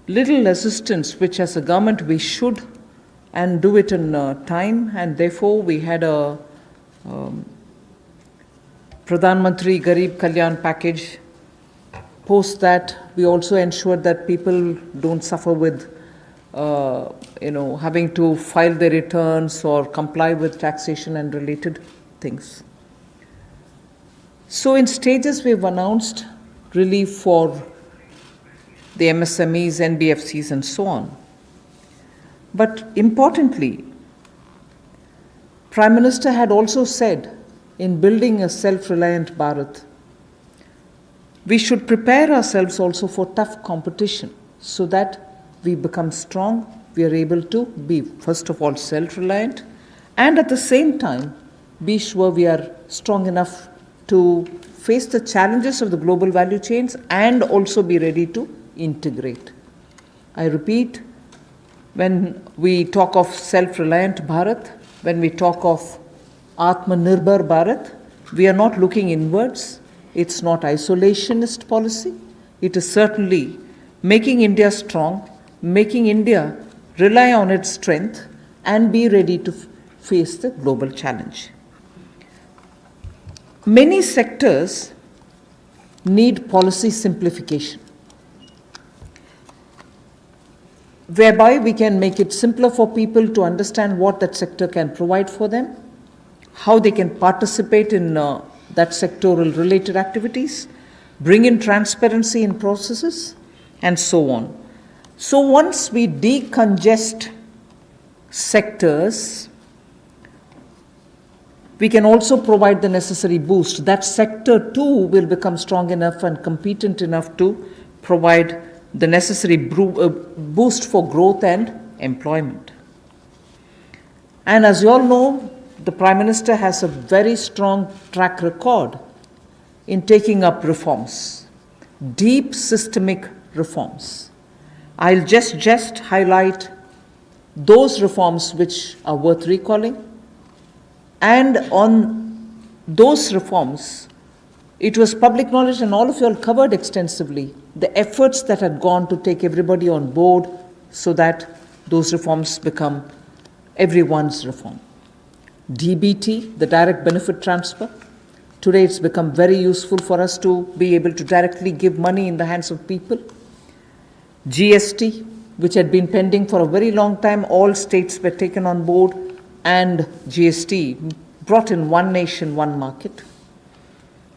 little assistance, which as a government we should and do it in time, and therefore we had a Pradhan Mantri Garib Kalyan package. Post that, we also ensured that people don't suffer with having to file their returns or comply with taxation and related things. So in stages, we've announced relief for the MSMEs, NBFCs, and so on. But importantly, Prime Minister had also said, in building a self-reliant Bharat, we should prepare ourselves also for tough competition so that we become strong, we are able to be, first of all, self-reliant, and at the same time, be sure we are strong enough to face the challenges of the global value chains and also be ready to integrate. I repeat, when we talk of self-reliant Bharat, when we talk of Atmanirbhar Bharat, we are not looking inwards. It's not isolationist policy. It is certainly making India strong, making India rely on its strength and be ready to face the global challenge. Many sectors need policy simplification, whereby we can make it simpler for people to understand what that sector can provide for them, how they can participate in that sectoral related activities, bring in transparency in processes, and so on. So once we decongest sectors, we can also provide the necessary boost. That sector too will become strong enough and competent enough to provide the necessary boost for growth and employment. And as you all know, the Prime Minister has a very strong track record in taking up reforms, deep systemic reforms. I'll just highlight those reforms which are worth recalling. And on those reforms, it was public knowledge, and all of you all covered extensively the efforts that had gone to take everybody on board so that those reforms become everyone's reform. DBT, the direct benefit transfer. Today it's become very useful for us to be able to directly give money in the hands of people. GST, which had been pending for a very long time, all states were taken on board, and GST brought in one nation, one market.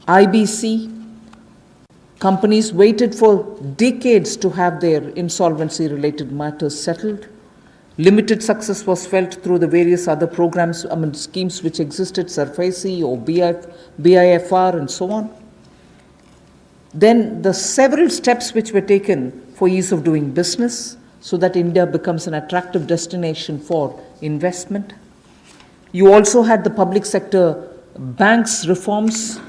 IBC, companies waited for decades to have their insolvency-related matters settled. Limited success was felt through the various other programs, schemes which existed, SARFAESI or BIFR and so on. Then the several steps which were taken for ease of doing business so that India becomes an attractive destination for investment. You also had the public sector banks reforms,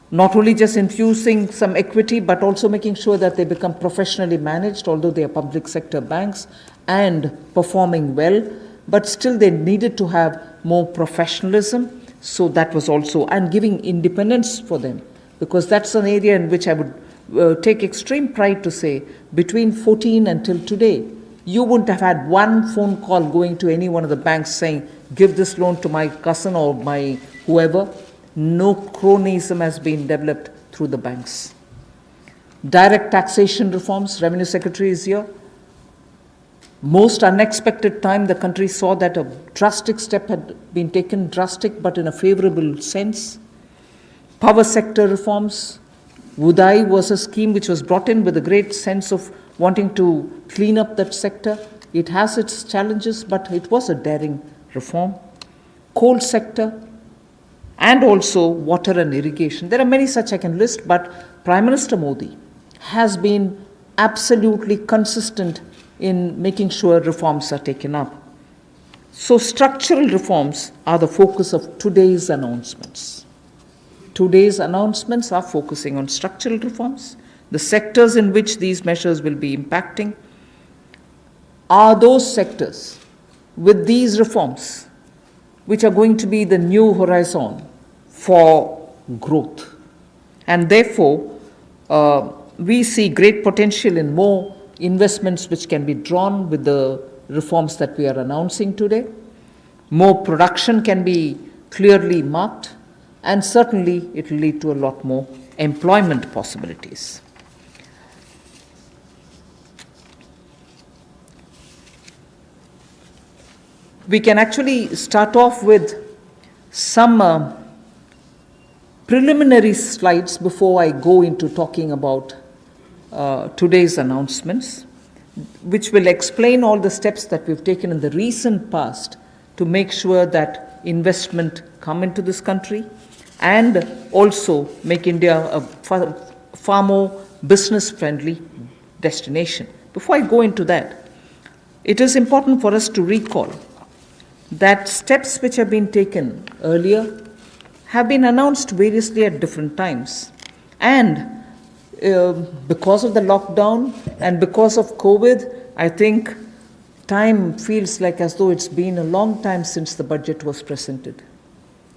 not only just infusing some equity, but also making sure that they become professionally managed, although they are public sector banks, and performing well, but still they needed to have more professionalism. So that was also, and giving independence for them, because that's an area in which I would take extreme pride to say, between 14 until today, you wouldn't have had one phone call going to any one of the banks saying, give this loan to my cousin or my whoever. No cronyism has been developed through the banks. Direct taxation reforms, Revenue Secretary is here. Most unexpected time, the country saw that a drastic step had been taken, drastic but in a favorable sense. Power sector reforms. Udai was a scheme which was brought in with a great sense of wanting to clean up that sector. It has its challenges, but it was a daring reform. Coal sector, and also water and irrigation. There are many such I can list, but Prime Minister Modi has been absolutely consistent in making sure reforms are taken up. So structural reforms are the focus of today's announcements. Today's announcements are focusing on structural reforms. The sectors in which these measures will be impacting are those sectors with these reforms which are going to be the new horizon for growth. And therefore, we see great potential in more investments which can be drawn with the reforms that we are announcing today. More production can be clearly marked, and certainly it will lead to a lot more employment possibilities. We can actually start off with some preliminary slides before I go into talking about today's announcements, which will explain all the steps that we've taken in the recent past to make sure that investment come into this country and also make India a far more business-friendly destination. Before I go into that, it is important for us to recall that steps which have been taken earlier have been announced variously at different times. And because of the lockdown and because of COVID, I think time feels like as though it's been a long time since the budget was presented.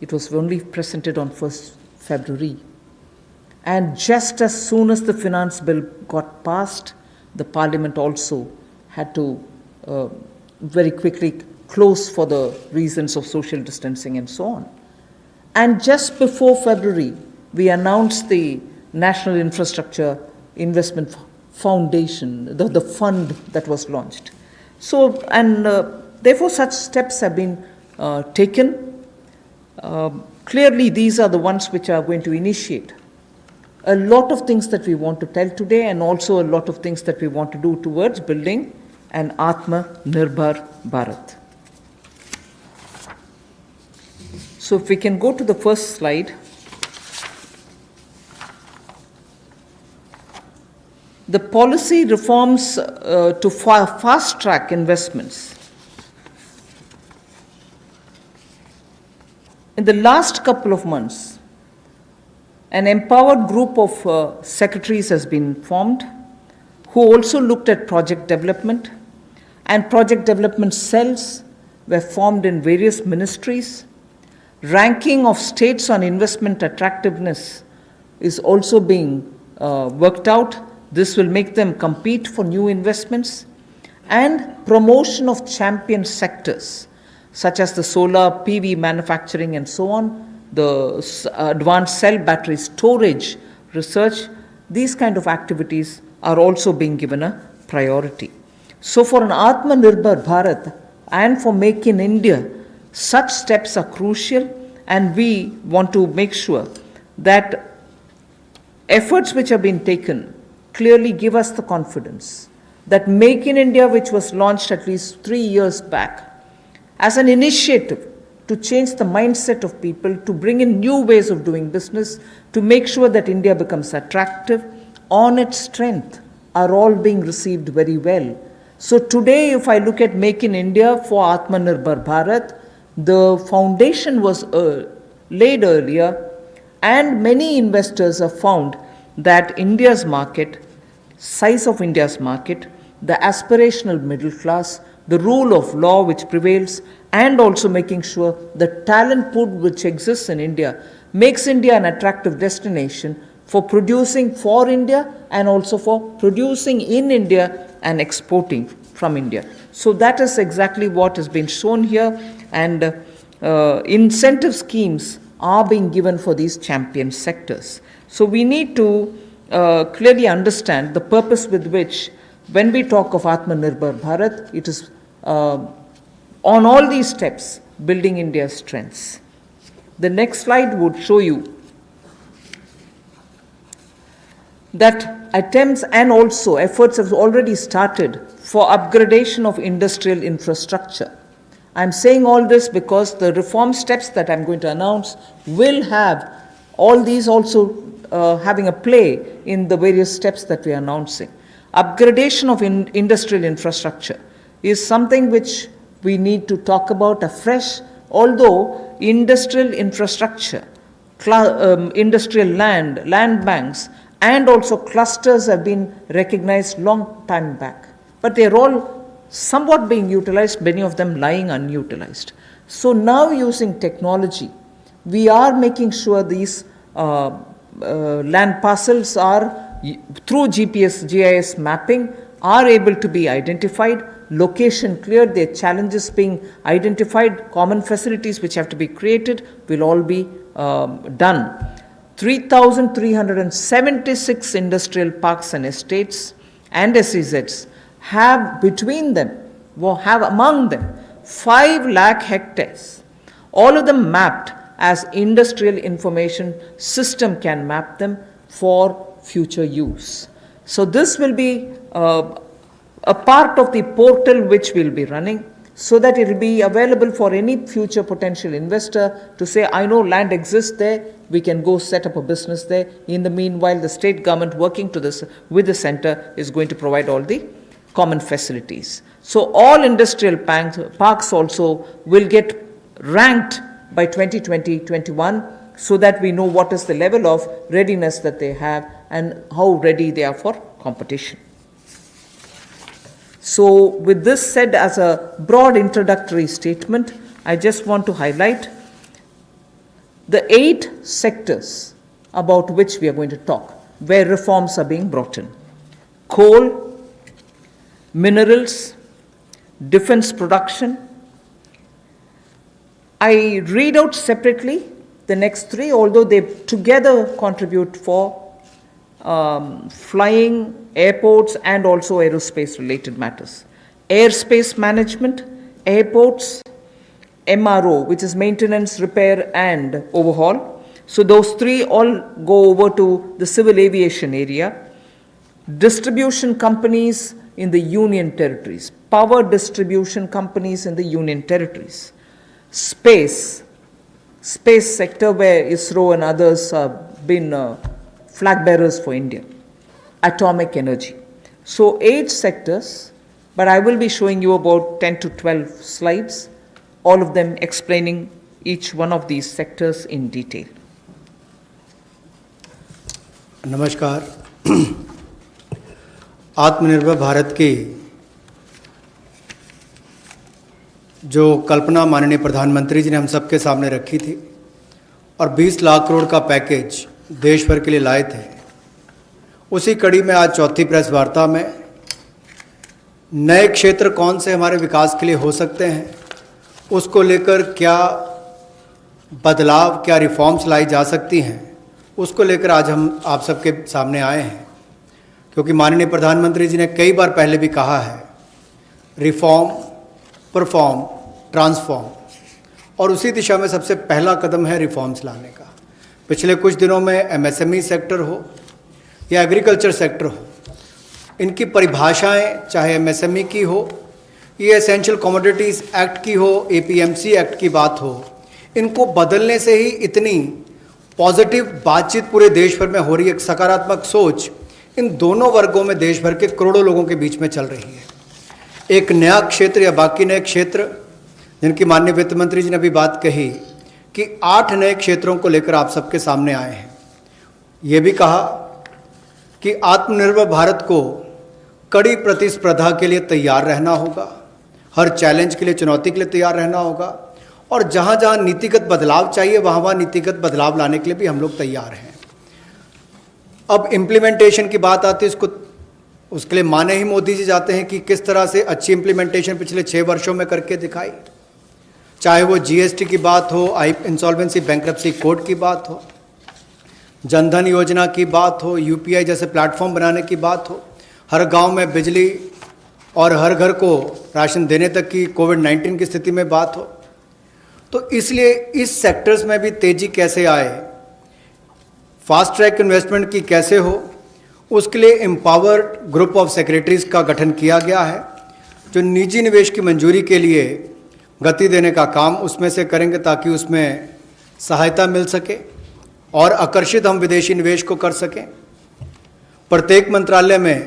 It was only presented on 1st February. And just as soon as the finance bill got passed, the parliament also had to very quickly close for the reasons of social distancing and so on. And just before February, we announced the National Infrastructure Investment Foundation, the fund that was launched. So, and therefore such steps have been taken. Clearly, these are the ones which are going to initiate a lot of things that we want to tell today, and also a lot of things that we want to do towards building an Atma-Nirbhar Bharat. So if we can go to the first slide. The policy reforms to fast-track investments. In the last couple of months, an empowered group of secretaries has been formed who also looked at project development, and project development cells were formed in various ministries. Ranking of states on investment attractiveness is also being worked out. This will make them compete for new investments, and promotion of champion sectors such as the solar PV manufacturing and so on, the advanced cell battery storage research. These kind of activities are also being given a priority. So for an Atmanirbhar Bharat and for Make in India, such steps are crucial, and we want to make sure that efforts which have been taken clearly give us the confidence that Make in India, which was launched at least 3 years back, as an initiative to change the mindset of people, to bring in new ways of doing business, to make sure that India becomes attractive on its strength, are all being received very well. So today, if I look at Make in India for Atmanirbhar Bharat, the foundation was laid earlier, and many investors have found that India's market, size of India's market, the aspirational middle class, the rule of law which prevails, and also making sure the talent pool which exists in India makes India an attractive destination for producing for India and also for producing in India and exporting from India. So that is exactly what has been shown here, and incentive schemes are being given for these champion sectors. So we need to clearly understand the purpose with which, when we talk of Atmanirbhar Bharat, it is on all these steps building India's strengths. The next slide would show you that attempts and also efforts have already started for upgradation of industrial infrastructure. I'm saying all this because the reform steps that I'm going to announce will have all these also having a play in the various steps that we are announcing. Upgradation of industrial infrastructure is something which we need to talk about afresh, although industrial infrastructure, industrial land banks, and also clusters have been recognized long time back. But they're all somewhat being utilized, many of them lying unutilized. So now, using technology, we are making sure these land parcels are, through GPS, GIS mapping, are able to be identified, location cleared, their challenges being identified, common facilities which have to be created will all be done. 3,376 industrial parks and estates and SEZs have between them, have among them 5 lakh hectares, all of them mapped as industrial information system can map them for future use. So this will be a part of the portal which we'll be running, so that it will be available for any future potential investor to say, I know land exists there, we can go set up a business there. In the meanwhile, the state government working to this with the center is going to provide all the common facilities. So all industrial parks also will get ranked by 2020-21, so that we know what is the level of readiness that they have and how ready they are for competition. So with this said as a broad introductory statement, I just want to highlight the 8 sectors about which we are going to talk, where reforms are being brought in: coal, minerals, defense production. I read out separately the next 3, although they together contribute for flying, airports, and also aerospace related matters. Airspace management, airports, MRO, which is maintenance, repair, and overhaul. So those 3 all go over to the civil aviation area. Distribution companies in the union territories, power distribution companies in the union territories. Space sector, where ISRO and others have been flag bearers for India. Atomic energy. So 8 sectors, but I will be showing you about 10 to 12 slides, all of them explaining each one of these sectors in detail. नमस्कार। आत्मनिर्भर भारत की जो कल्पना माननीय प्रधानमंत्री जी ने हम सबके सामने रखी थी और 20 लाख करोड़ का पैकेज देश भर के लिए लाए थे, उसी कड़ी में आज चौथी प्रेस वार्ता में नए क्षेत्र कौन से हमारे विकास के लिए हो सकते हैं, उसको लेकर क्या बदलाव, क्या रिफॉर्म्स लाई जा सकती हैं, उसको लेकर आज हम आप सबके सामने आए हैं। क्योंकि माननीय प्रधानमंत्री जी ने कई बार पहले भी कहा है, रिफॉर्म, परफॉर्म, ट्रांसफॉर्म, और उसी दिशा में सबसे पहला कदम है रिफॉर्म्स लाने का। पिछले कुछ दिनों में एमएसएमई सेक्टर हो या एग्रीकल्चर सेक्टर हो, इनकी परिभाषाएं चाहे एमएसएमई की हो, ये एसेंशियल कमोडिटीज़ एक्ट की हो, एपीएमसी एक्ट की बात हो, इनको बदलने से ही इतनी पॉजिटिव बातचीत पूरे देश भर में हो रही है। एक सकारात्मक सोच इन दोनों वर्गों में देश भर के करोड़ों लोगों के बीच में चल रही है। एक नया क्षेत्र या बाकी नए क्षेत्र जिनकी माननीय वित्त मंत्री जी ने अभी बात कही कि 8 नए क्षेत्रों को लेकर आप सबके सामने आए हैं। ये भी कहा कि आत्मनिर्भर भारत को कड़ी प्रतिस्पर्धा के लिए तैयार रहना होगा, हर चैलेंज के लिए, चुनौती के लिए तैयार रहना होगा, और जहाँ जहाँ नीतिगत बदलाव चाहिए वहाँ नीतिगत बदलाव लाने के लिए भी हम लोग तैयार हैं। अब इम्प्लीमेंटेशन की बात आती है, उसके लिए माने ही मोदी जी जाते हैं कि किस तरह से अच्छी इम्प्लीमेंटेशन पिछले 6 वर्षों में करके दिखाई, चाहे वो जीएसटी की बात हो, इंसॉल्वेंसी बैंक्रप्सी कोड की बात हो, जनधन योजना की बात हो, यूपीआई जैसे प्लेटफॉर्म बनाने की बात हो, हर गांव में बिजली और हर घर को राशन देने तक की कोविड-19 की स्थिति में बात हो। तो इसलिए इस सेक्टर्स में भी तेजी कैसे आए, फास्ट ट्रैक इन्वेस्टमेंट की कैसे हो, उसके लिए एम्पावर्ड ग्रुप ऑफ सेक्रेटरीज का गठन किया गया है, जो निजी निवेश की मंजूरी के लिए गति देने का काम उसमें से करेंगे ताकि उसमें सहायता मिल सके और आकर्षित हम विदेशी निवेश को कर सकें। प्रत्येक मंत्रालय में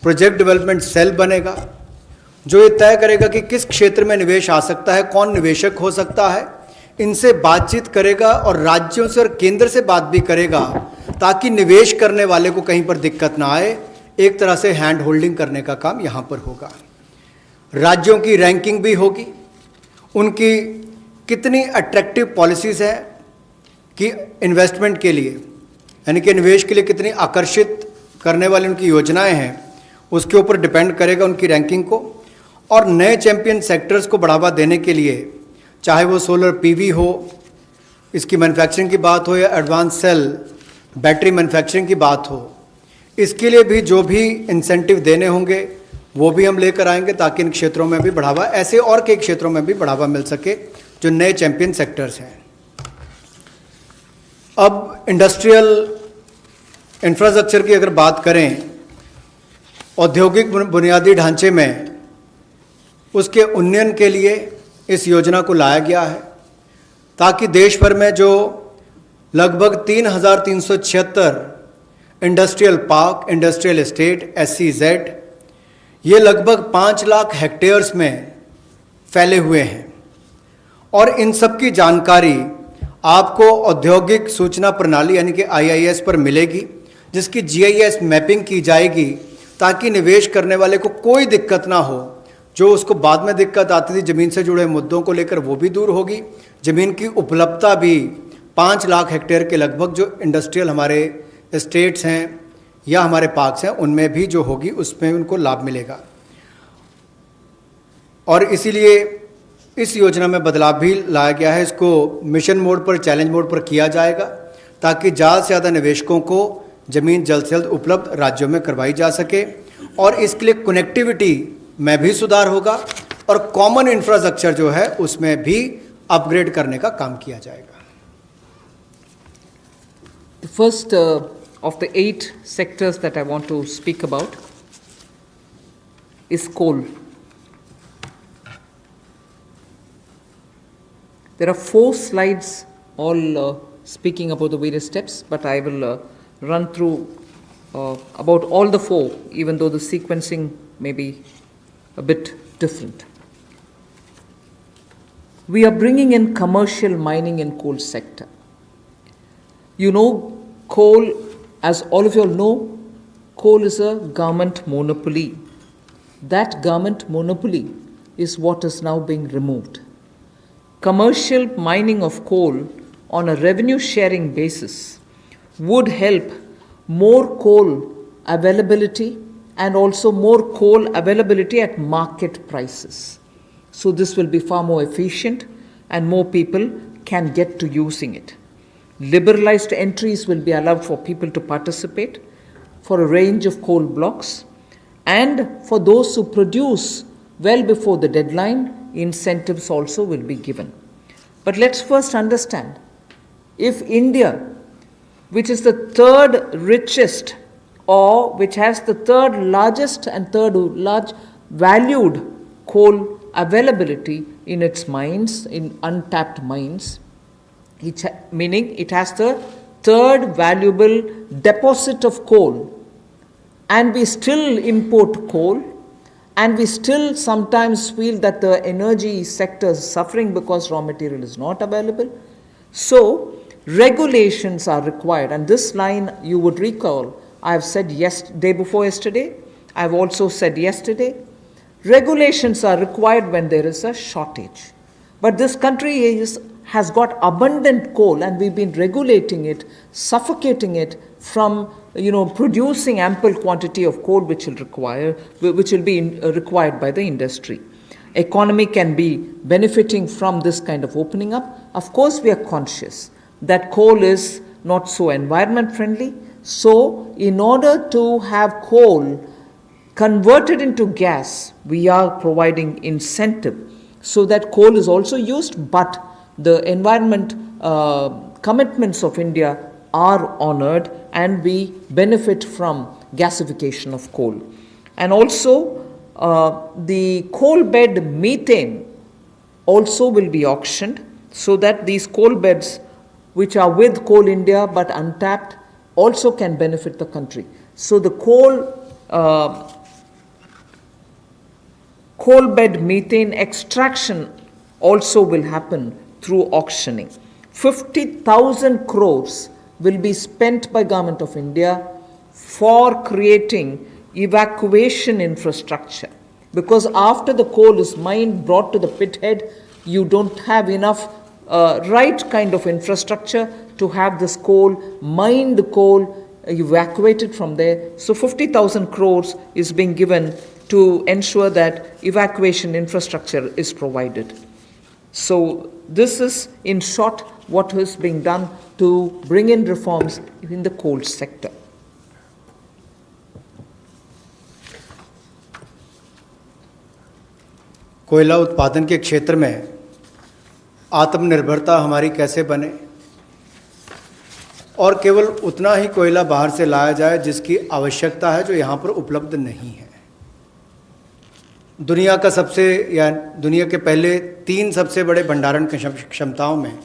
प्रोजेक्ट डेवलपमेंट सेल बनेगा जो ये तय करेगा कि किस क्षेत्र में निवेश आ सकता है, कौन निवेशक हो सकता है, इनसे बातचीत करेगा और राज्यों से और केंद्र से बात भी करेगा ताकि निवेश करने वाले को कहीं पर दिक्कत ना आए। एक तरह से हैंड होल्डिंग करने का काम यहाँ पर होगा। राज्यों की रैंकिंग भी होगी, उनकी कितनी अट्रैक्टिव पॉलिसीज़ हैं कि इन्वेस्टमेंट के लिए, यानी कि निवेश के लिए कितनी आकर्षित करने वाली उनकी योजनाएं हैं, उसके ऊपर डिपेंड करेगा उनकी रैंकिंग को। और नए चैंपियन सेक्टर्स को बढ़ावा देने के लिए, चाहे वो सोलर पीवी हो, इसकी मैन्युफैक्चरिंग की बात हो, या एडवांस सेल बैटरी मैन्युफैक्चरिंग की बात हो, इसके लिए भी जो भी इंसेंटिव देने होंगे वो भी हम लेकर आएंगे, ताकि इन क्षेत्रों में भी बढ़ावा, ऐसे और कई क्षेत्रों में भी बढ़ावा मिल सके जो नए चैंपियन सेक्टर्स हैं। अब इंडस्ट्रियल इंफ्रास्ट्रक्चर की अगर बात करें, औद्योगिक बुनियादी ढांचे में उसके उन्नयन के लिए इस योजना को लाया गया है, ताकि देश भर में जो लगभग 3,376 industrial park, industrial estate, SEZ, ये लगभग 5 लाख हेक्टेयर्स में फैले हुए हैं। और इन सब की जानकारी आपको औद्योगिक सूचना प्रणाली यानी कि IIS पर मिलेगी, जिसकी GIS मैपिंग की जाएगी, ताकि निवेश करने वाले को कोई दिक्कत ना हो। जो उसको बाद में दिक्कत आती थी ज़मीन से जुड़े मुद्दों को लेकर, वो भी दूर होगी। ज़मीन की उपलब्धता भी 5 लाख हेक्टेयर के लगभग जो इंडस्ट्रियल हमारे स्टेट्स हैं या हमारे पार्क्स हैं, उनमें भी जो होगी, उसमें उनको लाभ मिलेगा। और इसीलिए इस योजना में बदलाव भी लाया गया है। इसको मिशन मोड पर, चैलेंज मोड पर किया जाएगा, ताकि ज़्यादा से ज़्यादा निवेशकों को ज़मीन जल्द से जल्द उपलब्ध राज्यों में करवाई जा सके। और इसके लिए कनेक्टिविटी में भी सुधार होगा, और कॉमन इंफ्रास्ट्रक्चर जो है उसमें भी अपग्रेड करने का काम किया जाएगा। The first of the 8 sectors that I want to speak about is coal. There are 4 slides all speaking about the various steps, but I will run through about all the 4, even though the sequencing may be a bit different. We are bringing in commercial mining in coal sector. You know, coal, as all of you all know, coal is a government monopoly. That government monopoly is what is now being removed. Commercial mining of coal on a revenue sharing basis would help more coal availability and also more coal availability at market prices. So this will be far more efficient and more people can get to using it. Liberalized entries will be allowed for people to participate for a range of coal blocks, and for those who produce well before the deadline, incentives also will be given. But let's first understand, if India, which is the 3rd richest, or which has the 3rd largest and 3rd large valued coal availability in its mines, in untapped mines, meaning it has the 3rd valuable deposit of coal, and we still import coal, and we still sometimes feel that the energy sector is suffering because raw material is not available. So regulations are required, and this line you would recall I have said day before yesterday, I have also said yesterday, regulations are required when there is a shortage. But this country has got abundant coal, and we've been regulating it, suffocating it from producing ample quantity of coal which will be required by the industry. Economy can be benefiting from this kind of opening up. Of course, we are conscious that coal is not so environment friendly. So in order to have coal converted into gas, we are providing incentive so that coal is also used, but the environment commitments of India are honored, and we benefit from gasification of coal. And also the coal bed methane also will be auctioned, so that these coal beds which are with Coal India but untapped also can benefit the country. So the coal bed methane extraction also will happen through auctioning. 50,000 crores will be spent by Government of India for creating evacuation infrastructure, because after the coal is mined, brought to the pit head, you don't have enough right kind of infrastructure to have this coal, mined coal, evacuated from there. So 50,000 crores is being given to ensure that evacuation infrastructure is provided. So this is, in short, what is being done to bring in reforms in the coal sector. कोयला उत्पादन के क्षेत्र में आत्मनिर्भरता हमारी कैसे बने और केवल उतना ही कोयला बाहर से लाया जाए जिसकी आवश्यकता है, जो यहाँ पर उपलब्ध नहीं है। दुनिया का दुनिया के पहले 3 सबसे बड़े भंडारण क्षमताओं में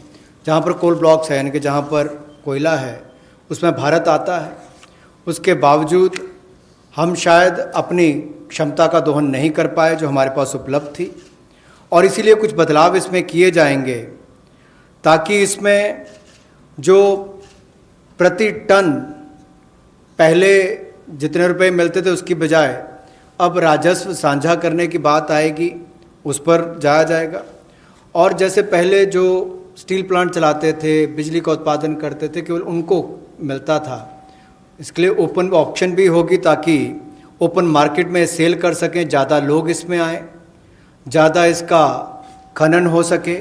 जहाँ पर कोल ब्लॉक्स है, यानी कि जहाँ पर कोयला है, उसमें भारत आता है। उसके बावजूद हम शायद अपनी क्षमता का दोहन नहीं कर पाए जो हमारे पास उपलब्ध थी, और इसीलिए कुछ बदलाव इसमें किए जाएंगे ताकि इसमें जो प्रति टन पहले जितने रुपए मिलते थे उसकी बजाय अब राजस्व साझा करने की बात आएगी, उस पर जाया जाएगा। और जैसे पहले जो स्टील प्लांट चलाते थे, बिजली का उत्पादन करते थे, केवल उनको मिलता था, इसके लिए ओपन ऑक्शन भी होगी ताकि ओपन मार्केट में सेल कर सकें, ज़्यादा लोग इसमें आए, ज़्यादा इसका खनन हो सके,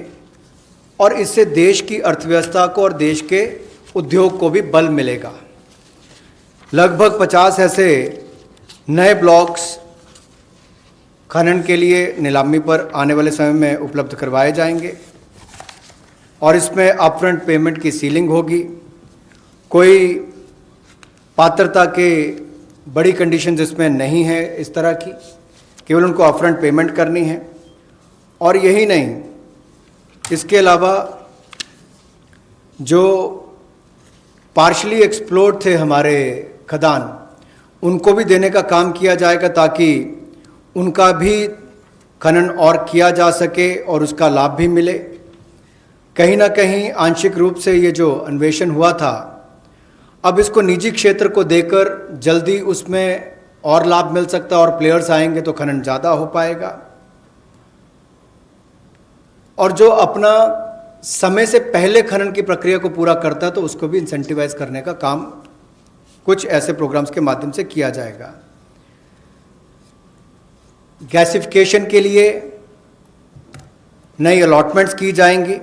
और इससे देश की अर्थव्यवस्था को और देश के उद्योग को भी बल मिलेगा। लगभग 50 ऐसे नए ब्लॉक्स खनन के लिए नीलामी पर आने वाले समय में उपलब्ध करवाए जाएंगे, और इसमें अपफ्रंट पेमेंट की सीलिंग होगी। कोई पात्रता के बड़ी कंडीशन इसमें नहीं है इस तरह की, केवल उनको अपफ्रंट पेमेंट करनी है। और यही नहीं, इसके अलावा जो पार्शली एक्सप्लोर्ड थे हमारे खदान, उनको भी देने का काम किया जाएगा ताकि उनका भी खनन और किया जा सके और उसका लाभ भी मिले। कहीं ना कहीं आंशिक रूप से ये जो अन्वेषण हुआ था, अब इसको निजी क्षेत्र को देकर जल्दी उसमें और लाभ मिल सकता है, और प्लेयर्स आएंगे तो खनन ज़्यादा हो पाएगा। और जो अपना समय से पहले खनन की प्रक्रिया को पूरा करता है तो उसको भी इंसेंटिवाइज करने का काम कुछ ऐसे प्रोग्राम्स के माध्यम से किया जाएगा। गैसिफिकेशन के लिए नई अलॉटमेंट्स की जाएंगी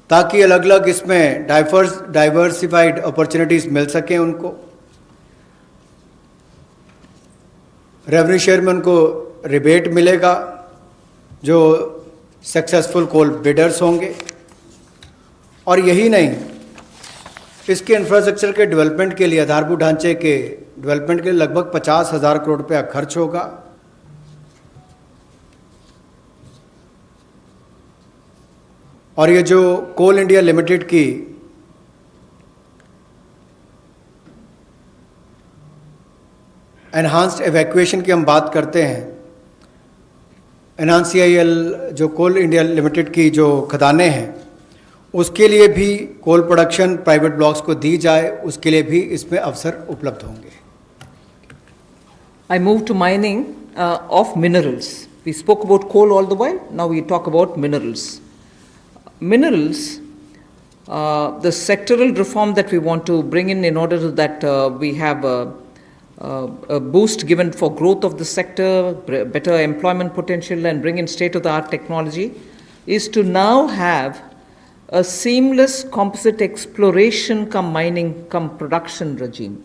ताकि अलग अलग इसमें डाइवर्सिफाइड अपॉर्चुनिटीज मिल सकें उनको। रेवेन्यू शेयर में उनको रिबेट मिलेगा जो सक्सेसफुल कोल बिडर्स होंगे। और यही नहीं, इसके इंफ्रास्ट्रक्चर के डेवलपमेंट के लिए, आधारभूत ढांचे के डेवलपमेंट के लिए लगभग 50,000 करोड़ रुपया खर्च होगा। और ये जो कोल इंडिया लिमिटेड की एनहांस्ड एवैक्यूएशन की हम बात करते हैं, एनहांस-CIL जो कोल इंडिया लिमिटेड की जो खदानें हैं, उसके लिए भी कोल प्रोडक्शन प्राइवेट ब्लॉक्स को दी जाए, उसके लिए भी इसमें अवसर उपलब्ध होंगे। I move to mining of minerals. We spoke about coal all the while, now we talk about minerals. Minerals, the sectoral reform that we want to bring in order that we have a boost given for growth of the sector, better employment potential, and bring in state-of-the-art technology, is to now have a seamless composite exploration come mining come production regime.